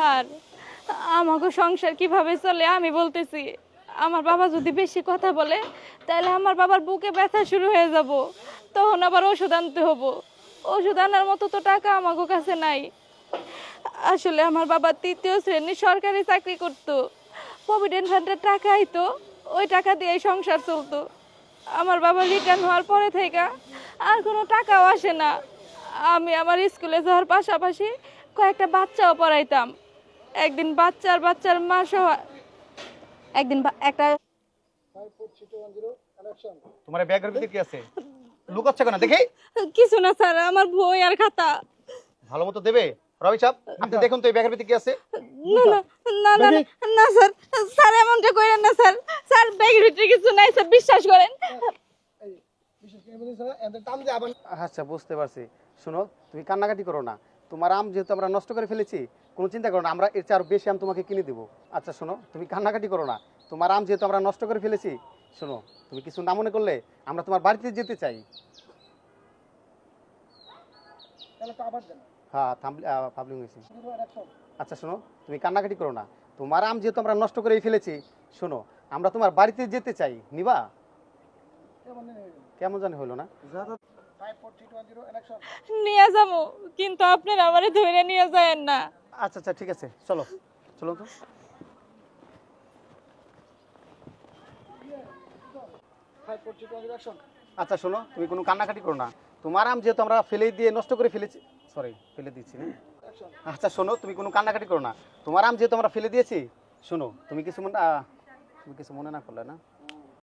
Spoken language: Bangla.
স্যার, আমাকে সংসার কিভাবে চলে আমি বলতেছি। আমার বাবা যদি বেশি কথা বলে তাহলে আমার বাবার বুকে ব্যথা শুরু হয়ে যাব, তখন আবার ওষুধ আনতে হবো। ওষুধ আনার মতো তো টাকা আমাকে কাছে নাই। আসলে আমার বাবা 3য় শ্রেণীর সরকারি চাকরি করতো, প্রভিডেন্ট ফান্ডের টাকা আইতো, ওই টাকা দিয়ে সংসার চলতো। আমার বাবা রিটার্ন হওয়ার পরে থেকে আর কোনো টাকাও আসে না। আমি আমার স্কুলে যাওয়ার পাশাপাশি কয়েকটা বাচ্চাও পড়াইতাম। একদিন বাচ্চার মা সহ একদিন একটা তোমার ব্যাগের ভিতরে কি আছে? লুকাচ্ছ কেন দেখি? কিছু না স্যার, আমার বই আর খাতা। ভালো মতো দেবে। রবি সাহেব, আপনি দেখুন তো এই ব্যাগের ভিতরে কি আছে। না না না না না স্যার, স্যার এমনটা করেন না স্যার। স্যার ব্যাগের ভিতরে কিছু নাই স্যার, বিশ্বাস করেন। আচ্ছা বুঝতে পারছি। শোনো, তুমি কান্নাকাটি করো না। তোমার আম যেহেতু আমরা নষ্ট করে ফেলেছি, কোনো চিন্তা করো না, আমরা এর চেয়ে আরো বেশি আম তোমাকে কিনে দেবো। আচ্ছা শোনো, তুমি কান্নাকাটি করো না। তোমার আম যেহেতু আমরা নষ্ট করে ফেলেছি, শোনো, তুমি কিছু না মনে করলে আমরা তোমার বাড়িতে যেতে চাই। হ্যাঁ পাবলিক হয়েছে। আচ্ছা শোনো, তুমি কান্নাকাটি করো না। তোমার আম যেহেতু আমরা নষ্ট করেই ফেলেছি, শোনো, আমরা তোমার বাড়িতে যেতে চাই। নিবা? কেমন জানি হলো না? নিয়ে যাবো, কিন্তু আপনারা আমারে ধরে নিয়ে যায়েন না। আচ্ছা আচ্ছা ঠিক আছে, চলো চলো তো। আচ্ছা শোনো, তুমি কোনো কান্নাকাটি করো না। তোমার আম যেহেতু আমরা ফেলে দিয়ে নষ্ট করে ফেলেছি, সরি ফেলে দিচ্ছি না। আচ্ছা শোনো, তুমি কোনো কান্নাকাটি করো না। তোমার আম যেহেতু আমরা ফেলে দিয়েছি, শোনো, তুমি কিছু মনে না করলে না।